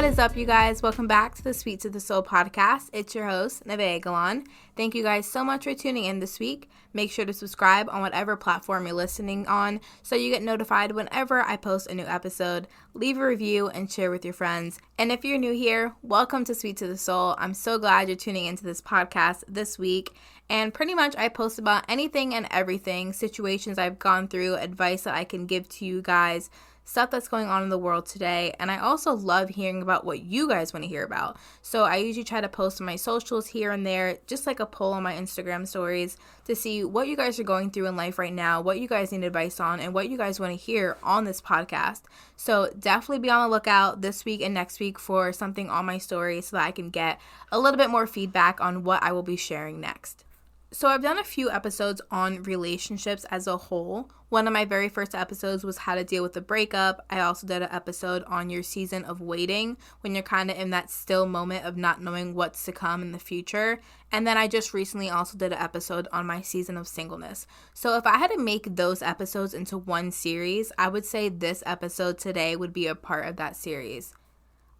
What is up, you guys? Welcome back to the Sweet to the Soul podcast. It's your host, Nevaeh Galan. Thank you guys so much for tuning in this week. Make sure to subscribe on whatever platform you're listening on so you get notified whenever I post a new episode. Leave a review and share with your friends. And if you're new here, welcome to Sweet to the Soul. I'm so glad you're tuning into this podcast this week. And pretty much I post about anything and everything, situations I've gone through, advice that I can give to you guys, stuff that's going on in the world today. And I also love hearing about what you guys want to hear about. So I usually try to post on my socials here and there, just like a poll on my Instagram stories, to see what you guys are going through in life right now, what you guys need advice on, and what you guys want to hear on this podcast. So definitely be on the lookout this week and next week for something on my story so that I can get a little bit more feedback on what I will be sharing next. So I've done a few episodes on relationships as a whole. One of my very first episodes was how to deal with a breakup. I also did an episode on your season of waiting, when you're kind of in that still moment of not knowing what's to come in the future. And then I just recently also did an episode on my season of singleness. So if I had to make those episodes into one series, I would say this episode today would be a part of that series.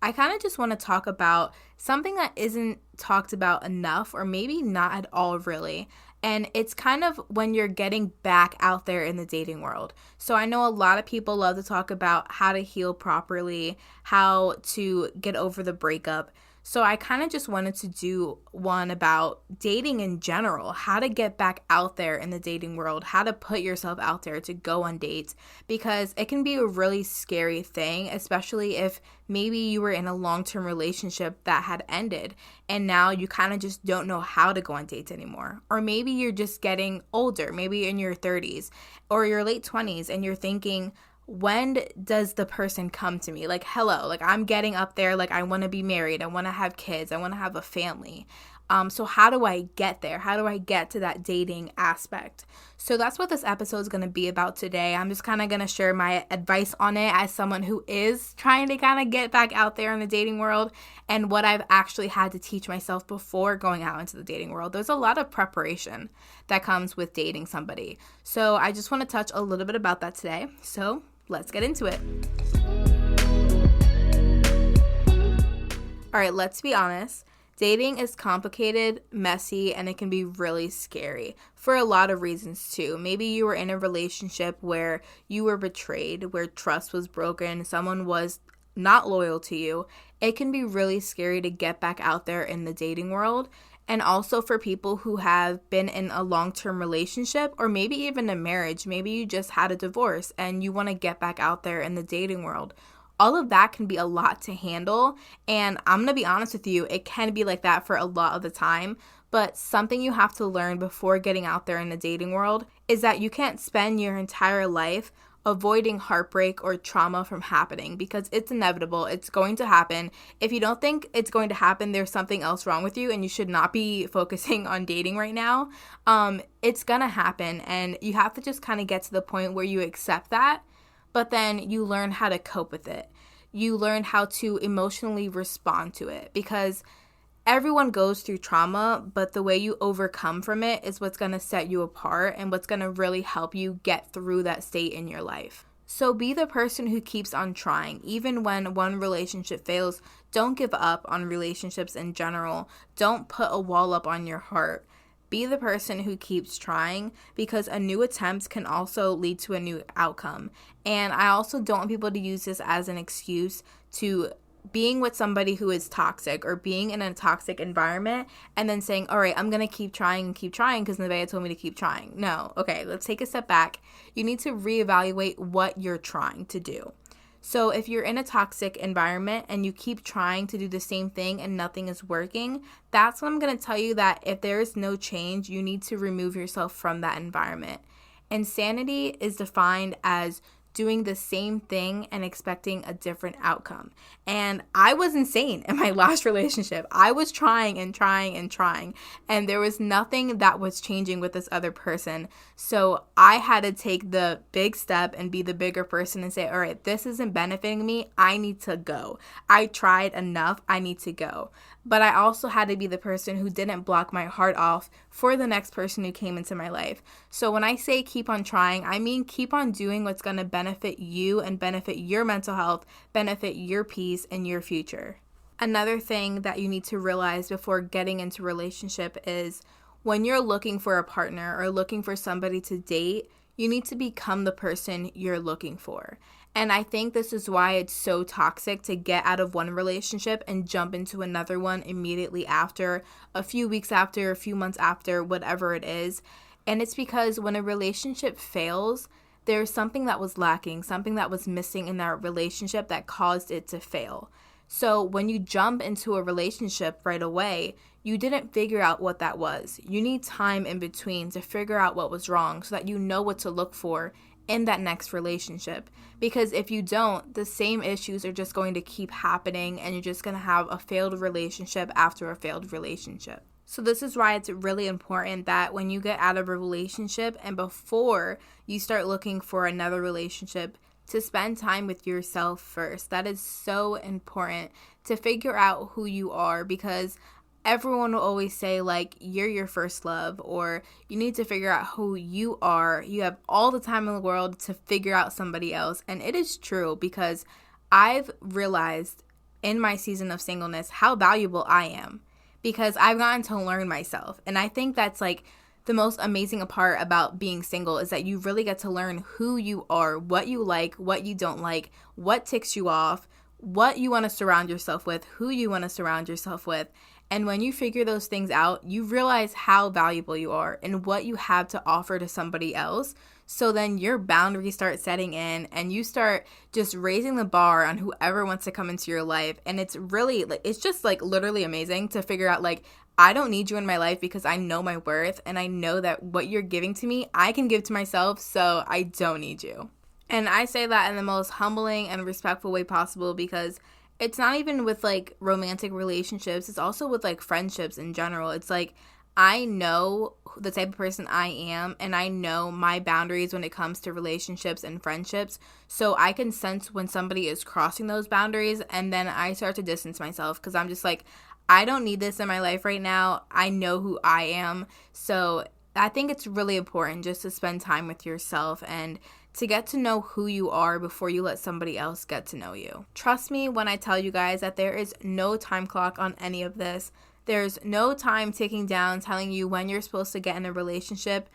I kind of just want to talk about something that isn't talked about enough, or maybe not at all really. And it's kind of when you're getting back out there in the dating world. So I know a lot of people love to talk about how to heal properly, how to get over the breakup. So I kind of just wanted to do one about dating in general, how to get back out there in the dating world, how to put yourself out there to go on dates, because it can be a really scary thing, especially if maybe you were in a long-term relationship that had ended and now you kind of just don't know how to go on dates anymore. Or maybe you're just getting older, maybe in your 30s or your late 20s, and you're thinking, when does the person come to me? Like, hello, like I'm getting up there, like I want to be married, I want to have kids, I want to have a family. So how do I get there? How do I get to that dating aspect? So that's what this episode is going to be about today. I'm just kind of going to share my advice on it as someone who is trying to kind of get back out there in the dating world, and what I've actually had to teach myself before going out into the dating world. There's a lot of preparation that comes with dating somebody. So I just want to touch a little bit about that today. So let's get into it. All right, let's be honest. Dating is complicated, messy, and it can be really scary for a lot of reasons too. Maybe you were in a relationship where you were betrayed, where trust was broken, someone was not loyal to you. It can be really scary to get back out there in the dating world. And also for people who have been in a long-term relationship, or maybe even a marriage, maybe you just had a divorce and you want to get back out there in the dating world. All of that can be a lot to handle, and I'm going to be honest with you, it can be like that for a lot of the time. But something you have to learn before getting out there in the dating world is that you can't spend your entire life avoiding heartbreak or trauma from happening, because it's inevitable. It's going to happen. If you don't think it's going to happen, there's something else wrong with you and you should not be focusing on dating right now. It's gonna happen, and you have to just kind of get to the point where you accept that, but then you learn how to cope with it. You learn how to emotionally respond to it, because everyone goes through trauma, but the way you overcome from it is what's going to set you apart and what's going to really help you get through that state in your life. So be the person who keeps on trying. Even when one relationship fails, don't give up on relationships in general. Don't put a wall up on your heart. Be the person who keeps trying, because a new attempt can also lead to a new outcome. And I also don't want people to use this as an excuse to being with somebody who is toxic or being in a toxic environment and then saying, all right, I'm going to keep trying because Nevaeh told me to keep trying. No. Okay, let's take a step back. You need to reevaluate what you're trying to do. So if you're in a toxic environment and you keep trying to do the same thing and nothing is working, that's when I'm going to tell you that if there is no change, you need to remove yourself from that environment. Insanity is defined as doing the same thing and expecting a different outcome. And I was insane in my last relationship. I was trying and trying and trying, and there was nothing that was changing with this other person. So I had to take the big step and be the bigger person and say, all right, this isn't benefiting me. I need to go. I tried enough. I need to go. but I also had to be the person who didn't block my heart off for the next person who came into my life. So when I say keep on trying, I mean keep on doing what's going to benefit you and benefit your mental health, benefit your peace and your future. Another thing that you need to realize before getting into a relationship is when you're looking for a partner or looking for somebody to date, you need to become the person you're looking for. And I think this is why it's so toxic to get out of one relationship and jump into another one immediately after, a few weeks after, a few months after, whatever it is. And it's because when a relationship fails, there's something that was lacking, something that was missing in that relationship that caused it to fail. So when you jump into a relationship right away, you didn't figure out what that was. You need time in between to figure out what was wrong so that you know what to look for in that next relationship. Because if you don't, the same issues are just going to keep happening and you're just going to have a failed relationship after a failed relationship. So this is why it's really important that when you get out of a relationship and before you start looking for another relationship, to spend time with yourself first. That is so important to figure out who you are, because everyone will always say like you're your first love, or you need to figure out who you are. You have all the time in the world to figure out somebody else. And it is true, because I've realized in my season of singleness how valuable I am, because I've gotten to learn myself. And I think that's like the most amazing part about being single is that you really get to learn who you are, what you like, what you don't like, what ticks you off, what you want to surround yourself with, who you want to surround yourself with. And when you figure those things out, you realize how valuable you are and what you have to offer to somebody else. So then your boundaries start setting in and you start just raising the bar on whoever wants to come into your life. And it's really, it's just like literally amazing to figure out like, I don't need you in my life because I know my worth and I know that what you're giving to me, I can give to myself, so I don't need you. And I say that in the most humbling and respectful way possible, because it's not even with like romantic relationships, it's also with like friendships in general. It's like I know the type of person I am and I know my boundaries when it comes to relationships and friendships. So I can sense when somebody is crossing those boundaries, and then I start to distance myself because I'm just like, I don't need this in my life right now. I know who I am. So I think it's really important just to spend time with yourself and to get to know who you are before you let somebody else get to know you. Trust me when I tell you guys that there is no time clock on any of this. There's no time ticking down telling you when you're supposed to get in a relationship,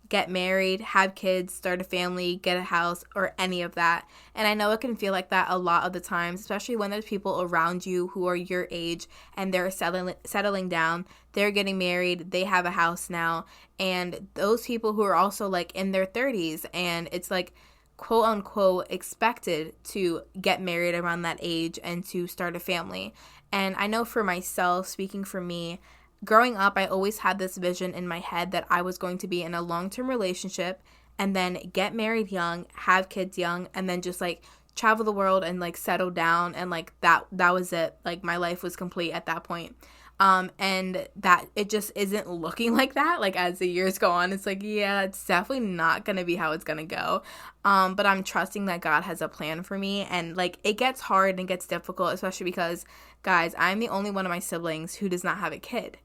get married, have kids, start a family, get a house, or any of that. And I know it can feel like that a lot of the times, especially when there's people around you who are your age and they're settling down, they're getting married, they have a house now, and those people who are also like in their 30s, and it's like quote unquote expected to get married around that age and to start a family. And I know for myself, speaking for me, growing up, I always had this vision in my head that I was going to be in a long-term relationship and then get married young, have kids young, and then just like travel the world and like settle down, and like that was it. Like my life was complete at that point. And that it just isn't looking like that. Like as the years go on, it's like, yeah, it's definitely not going to be how it's going to go. But I'm trusting that God has a plan for me, and like it gets hard and gets difficult, especially because, guys, I'm the only one of my siblings who does not have a kid.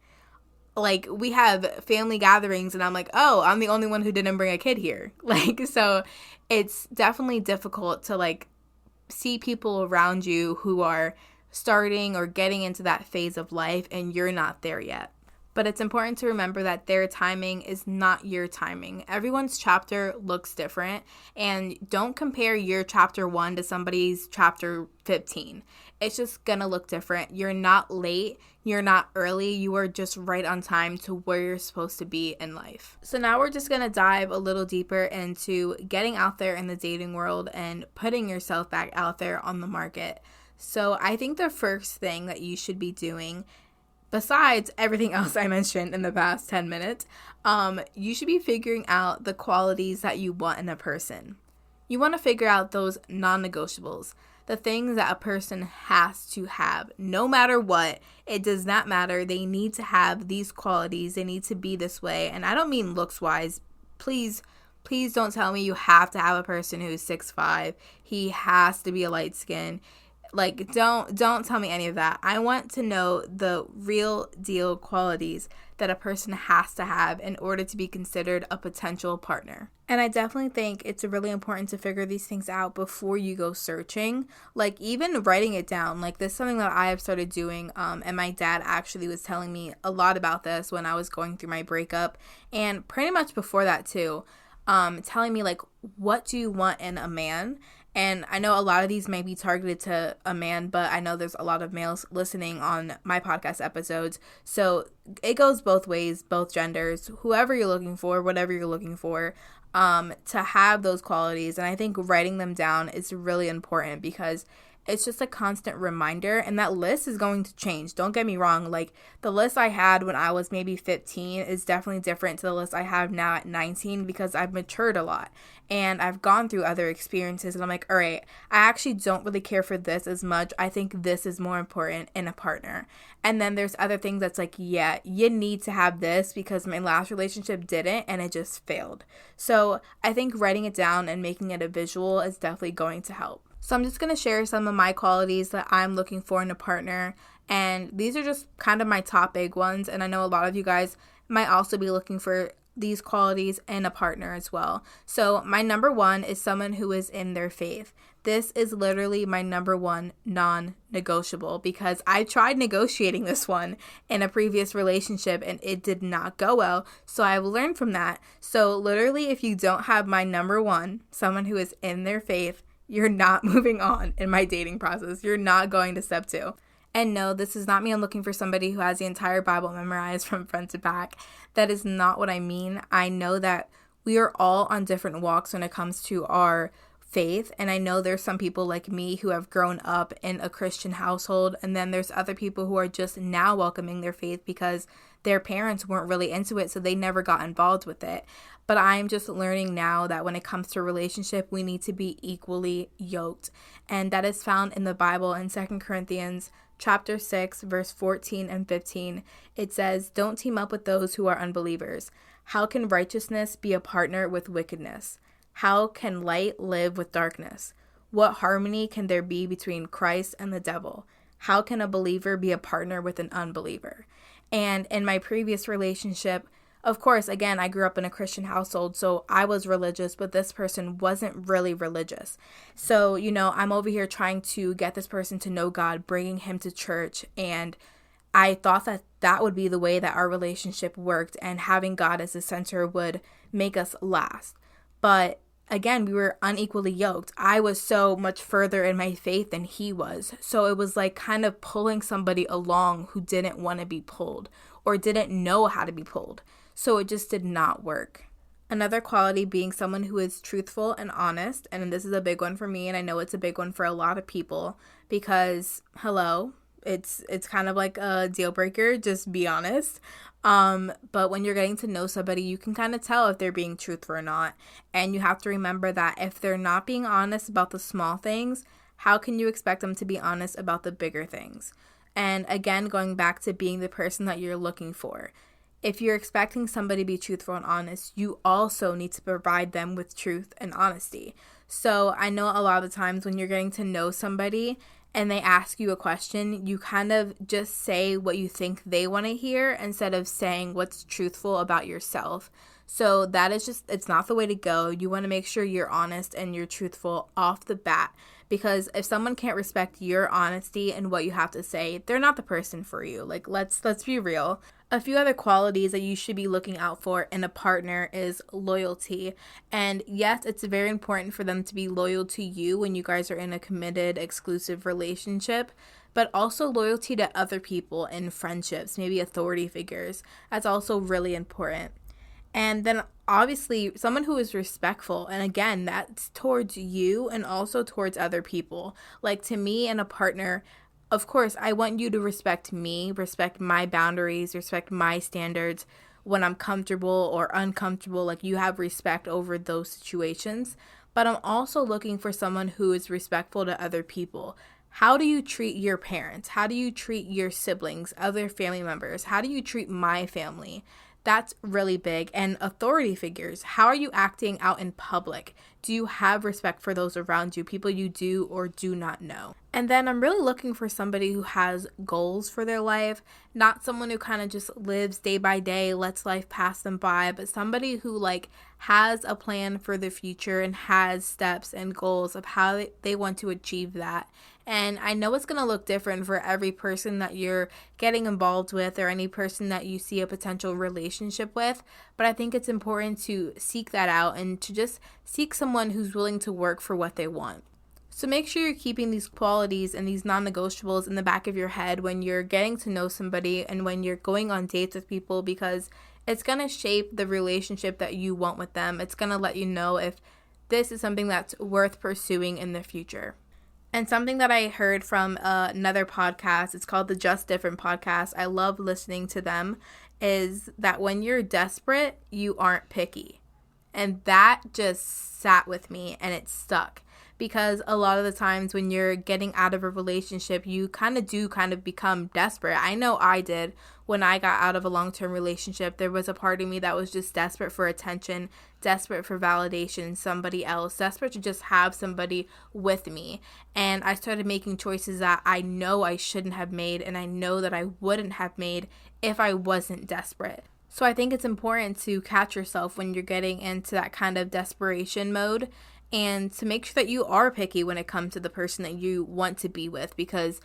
Like, we have family gatherings and I'm like, oh, I'm the only one who didn't bring a kid here. Like, so it's definitely difficult to like see people around you who are starting or getting into that phase of life and you're not there yet. But it's important to remember that their timing is not your timing. Everyone's chapter looks different, and don't compare your chapter 1 to somebody's chapter 15. It's just gonna look different. You're not late, you're not early, you are just right on time to where you're supposed to be in life. So now we're just gonna dive a little deeper into getting out there in the dating world and putting yourself back out there on the market. So I think the first thing that you should be doing, besides everything else I mentioned in the past 10 minutes, you should be figuring out the qualities that you want in a person. You want to figure out those non-negotiables, the things that a person has to have. No matter what, it does not matter. They need to have these qualities. They need to be this way. And I don't mean looks-wise. Please don't tell me you have to have a person who's 6'5". He has to be a light skin. Like, don't tell me any of that. I want to know the real deal qualities that a person has to have in order to be considered a potential partner. And I definitely think it's really important to figure these things out before you go searching. Like, even writing it down. Like, this is something that I have started doing. And my dad actually was telling me a lot about this when I was going through my breakup. And pretty much before that, too. Telling me, like, what do you want in a man? And I know a lot of these may be targeted to a man, but I know there's a lot of males listening on my podcast episodes. So it goes both ways, both genders, whoever you're looking for, whatever you're looking for, to have those qualities. And I think writing them down is really important because it's just a constant reminder, and that list is going to change. Don't get me wrong. Like, the list I had when I was maybe 15 is definitely different to the list I have now at 19 because I've matured a lot and I've gone through other experiences, and I'm like, all right, I actually don't really care for this as much. I think this is more important in a partner. And then there's other things that's like, yeah, you need to have this because my last relationship didn't and it just failed. So I think writing it down and making it a visual is definitely going to help. So I'm just going to share some of my qualities that I'm looking for in a partner. And these are just kind of my top big ones. And I know a lot of you guys might also be looking for these qualities in a partner as well. So my number one is someone who is in their faith. This is literally my number one non-negotiable because I tried negotiating this one in a previous relationship and it did not go well. So I've learned from that. So literally, if you don't have my number one, someone who is in their faith, you're not moving on in my dating process. You're not going to step two. And no, this does not mean I'm looking for somebody who has the entire Bible memorized from front to back. That is not what I mean. I know that we are all on different walks when it comes to our faith. And I know there's some people like me who have grown up in a Christian household. And then there's other people who are just now welcoming their faith because their parents weren't really into it, so they never got involved with it. But I'm just learning now that when it comes to a relationship, we need to be equally yoked. And that is found in the Bible in 2 Corinthians chapter 6, verse 14 and 15. It says, "Don't team up with those who are unbelievers. How can righteousness be a partner with wickedness? How can light live with darkness? What harmony can there be between Christ and the devil? How can a believer be a partner with an unbeliever?" And in my previous relationship, of course, again, I grew up in a Christian household, so I was religious, but this person wasn't really religious. So, I'm over here trying to get this person to know God, bringing him to church, and I thought that that would be the way that our relationship worked, and having God as the center would make us last. But again, we were unequally yoked. I was so much further in my faith than he was. So it was like kind of pulling somebody along who didn't want to be pulled or didn't know how to be pulled. So it just did not work. Another quality being someone who is truthful and honest. And this is a big one for me. And I know it's a big one for a lot of people because, hello, it's kind of like a deal breaker. Just be honest. But when you're getting to know somebody, you can kind of tell if they're being truthful or not. And you have to remember that if they're not being honest about the small things, how can you expect them to be honest about the bigger things? And again, going back to being the person that you're looking for. If you're expecting somebody to be truthful and honest, you also need to provide them with truth and honesty. So I know a lot of the times when you're getting to know somebody and they ask you a question, you kind of just say what you think they want to hear instead of saying what's truthful about yourself. So that is just, it's not the way to go. You want to make sure you're honest and you're truthful off the bat, because if someone can't respect your honesty and what you have to say, they're not the person for you. Like, let's be real. A few other qualities that you should be looking out for in a partner is loyalty. And yes, it's very important for them to be loyal to you when you guys are in a committed, exclusive relationship, but also loyalty to other people in friendships, maybe authority figures. That's also really important. And then obviously someone who is respectful. And again, that's towards you and also towards other people. Like, to me and a partner, of course, I want you to respect me, respect my boundaries, respect my standards when I'm comfortable or uncomfortable. Like, you have respect over those situations. But I'm also looking for someone who is respectful to other people. How do you treat your parents? How do you treat your siblings, other family members? How do you treat my family? That's really big. And authority figures. How are you acting out in public? Do you have respect for those around you, people you do or do not know? And then I'm really looking for somebody who has goals for their life, not someone who kind of just lives day by day, lets life pass them by, but somebody who like has a plan for the future and has steps and goals of how they want to achieve that. And I know it's going to look different for every person that you're getting involved with or any person that you see a potential relationship with. But I think it's important to seek that out and to just seek someone who's willing to work for what they want. So make sure you're keeping these qualities and these non-negotiables in the back of your head when you're getting to know somebody and when you're going on dates with people, because it's going to shape the relationship that you want with them. It's going to let you know if this is something that's worth pursuing in the future. And something that I heard from another podcast, it's called the Just Different podcast. I love listening to them, is that when you're desperate, you aren't picky. And that just sat with me and it stuck. Because a lot of the times when you're getting out of a relationship, you kind of become desperate. I know I did when I got out of a long-term relationship. There was a part of me that was just desperate for attention, desperate for validation, somebody else, desperate to just have somebody with me. And I started making choices that I know I shouldn't have made and I know that I wouldn't have made if I wasn't desperate. So I think it's important to catch yourself when you're getting into that kind of desperation mode, and to make sure that you are picky when it comes to the person that you want to be with, because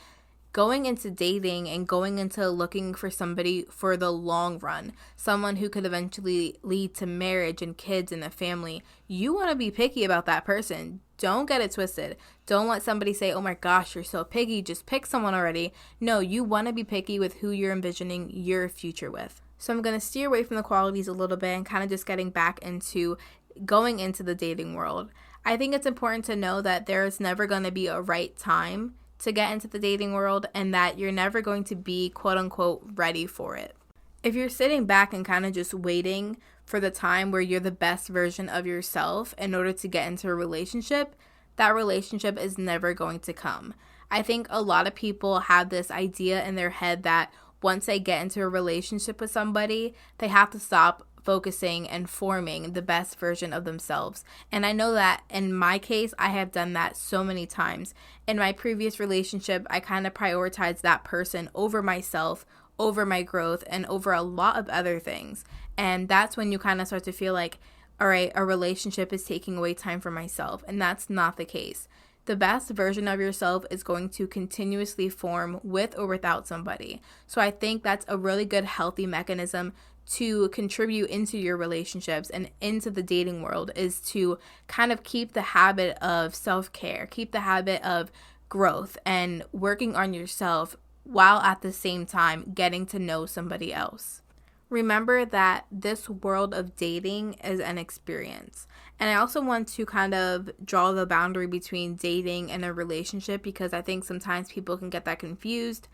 going into dating and going into looking for somebody for the long run, someone who could eventually lead to marriage and kids and a family, you want to be picky about that person. Don't get it twisted. Don't let somebody say, oh my gosh, you're so picky, just pick someone already. No, you want to be picky with who you're envisioning your future with. So I'm going to steer away from the qualities a little bit and kind of just getting back into going into the dating world. I think it's important to know that there's never going to be a right time to get into the dating world and that you're never going to be quote unquote ready for it. If you're sitting back and kind of just waiting for the time where you're the best version of yourself in order to get into a relationship, that relationship is never going to come. I think a lot of people have this idea in their head that once they get into a relationship with somebody, they have to stop focusing and forming the best version of themselves. And I know that in my case, I have done that so many times. In my previous relationship, I kind of prioritized that person over myself, over my growth, and over a lot of other things. And that's when you kind of start to feel like, all right, a relationship is taking away time for myself. And that's not the case. The best version of yourself is going to continuously form with or without somebody. So I think that's a really good, healthy mechanism to contribute into your relationships and into the dating world, is to kind of keep the habit of self-care, keep the habit of growth and working on yourself while at the same time getting to know somebody else. Remember that this world of dating is an experience. And I also want to kind of draw the boundary between dating and a relationship, because I think sometimes people can get that confused,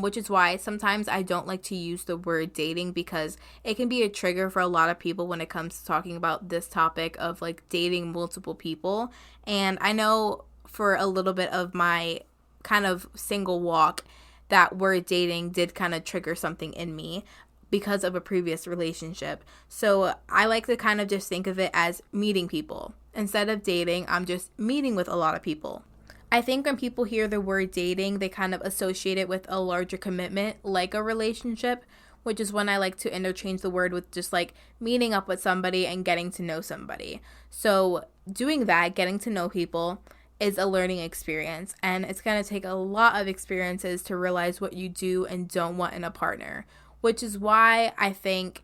which is why sometimes I don't like to use the word dating, because it can be a trigger for a lot of people when it comes to talking about this topic of like dating multiple people. And I know for a little bit of my kind of single walk, that word dating did kind of trigger something in me because of a previous relationship. So I like to kind of just think of it as meeting people. Instead of dating, I'm just meeting with a lot of people. I think when people hear the word dating, they kind of associate it with a larger commitment, like a relationship, which is when I like to interchange the word with just like meeting up with somebody and getting to know somebody. So doing that, getting to know people, is a learning experience, and it's going to take a lot of experiences to realize what you do and don't want in a partner, which is why I think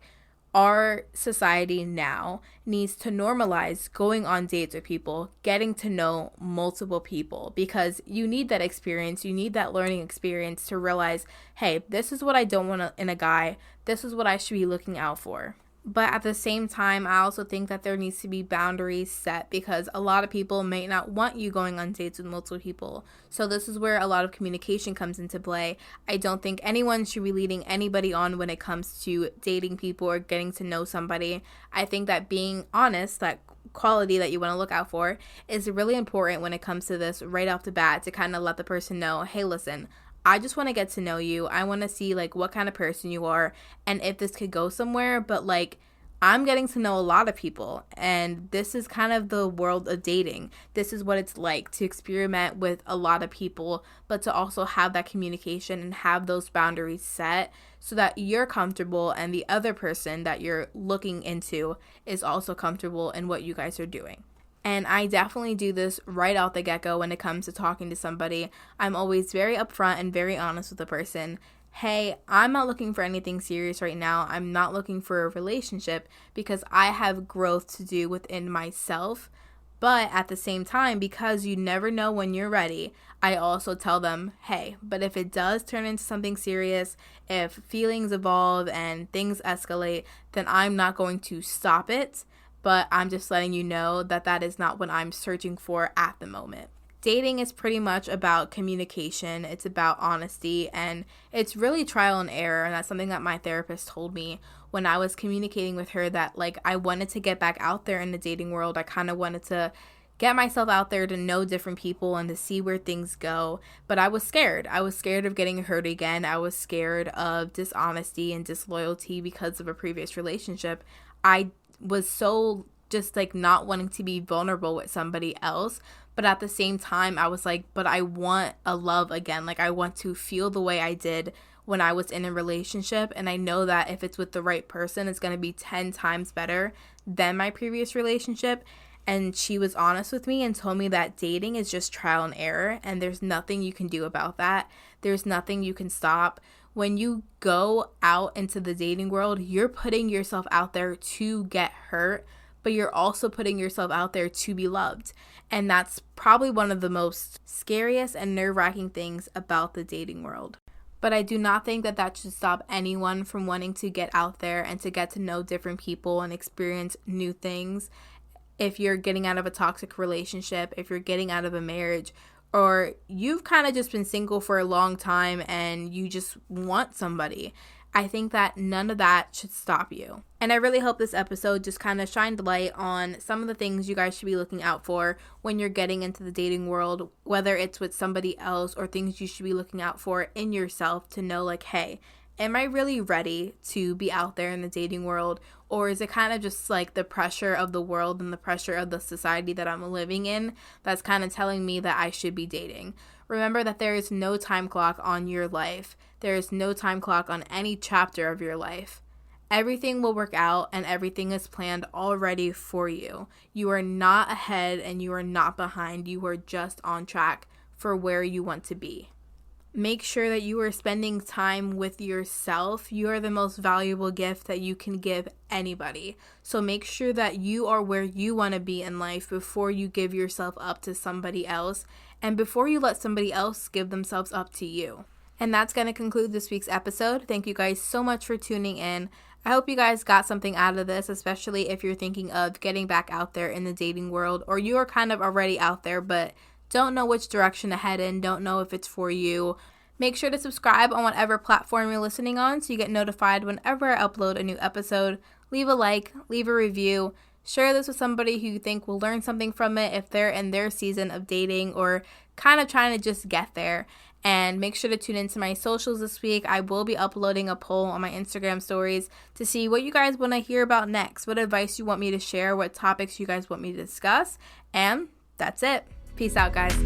our society now needs to normalize going on dates with people, getting to know multiple people, because you need that experience. You need that learning experience to realize, hey, this is what I don't want in a guy. This is what I should be looking out for. But at the same time, I also think that there needs to be boundaries set, because a lot of people may not want you going on dates with multiple people. So this is where a lot of communication comes into play. I don't think anyone should be leading anybody on when it comes to dating people or getting to know somebody. I think that being honest, that quality that you want to look out for, is really important when it comes to this right off the bat, to kind of let the person know, hey, listen, I just want to get to know you. I want to see like what kind of person you are and if this could go somewhere. But like, I'm getting to know a lot of people, and this is kind of the world of dating. This is what it's like to experiment with a lot of people, but to also have that communication and have those boundaries set so that you're comfortable and the other person that you're looking into is also comfortable in what you guys are doing. And I definitely do this right out the get-go when it comes to talking to somebody. I'm always very upfront and very honest with the person. Hey, I'm not looking for anything serious right now. I'm not looking for a relationship because I have growth to do within myself. But at the same time, because you never know when you're ready, I also tell them, hey, but if it does turn into something serious, if feelings evolve and things escalate, then I'm not going to stop it. But I'm just letting you know that that is not what I'm searching for at the moment. Dating is pretty much about communication. It's about honesty, and it's really trial and error. And that's something that my therapist told me when I was communicating with her, that like I wanted to get back out there in the dating world. I kind of wanted to get myself out there to know different people and to see where things go. But I was scared. I was scared of getting hurt again. I was scared of dishonesty and disloyalty because of a previous relationship. I was so just like not wanting to be vulnerable with somebody else. But at the same time, I was like, but I want a love again. Like, I want to feel the way I did when I was in a relationship. And I know that if it's with the right person, it's going to be 10 times better than my previous relationship. And she was honest with me and told me that dating is just trial and error. And there's nothing you can do about that. There's nothing you can stop. When you go out into the dating world, you're putting yourself out there to get hurt, but you're also putting yourself out there to be loved. And that's probably one of the most scariest and nerve-wracking things about the dating world. But I do not think that that should stop anyone from wanting to get out there and to get to know different people and experience new things. If you're getting out of a toxic relationship, if you're getting out of a marriage, or you've kind of just been single for a long time and you just want somebody, I think that none of that should stop you. And I really hope this episode just kind of shined light on some of the things you guys should be looking out for when you're getting into the dating world, whether it's with somebody else or things you should be looking out for in yourself to know like, hey, am I really ready to be out there in the dating world? Or is it kind of just like the pressure of the world and the pressure of the society that I'm living in that's kind of telling me that I should be dating? Remember that there is no time clock on your life. There is no time clock on any chapter of your life. Everything will work out and everything is planned already for you. You are not ahead and you are not behind. You are just on track for where you want to be. Make sure that you are spending time with yourself. You are the most valuable gift that you can give anybody. So make sure that you are where you want to be in life before you give yourself up to somebody else and before you let somebody else give themselves up to you. And that's going to conclude this week's episode. Thank you guys so much for tuning in. I hope you guys got something out of this, especially if you're thinking of getting back out there in the dating world, or you are kind of already out there but don't know which direction to head in, don't know if it's for you. Make sure to subscribe on whatever platform you're listening on so you get notified whenever I upload a new episode. Leave a like, leave a review, share this with somebody who you think will learn something from it if they're in their season of dating or kind of trying to just get there. And make sure to tune into my socials this week. I will be uploading a poll on my Instagram stories to see what you guys want to hear about next, what advice you want me to share, what topics you guys want me to discuss. And that's it. Peace out, guys.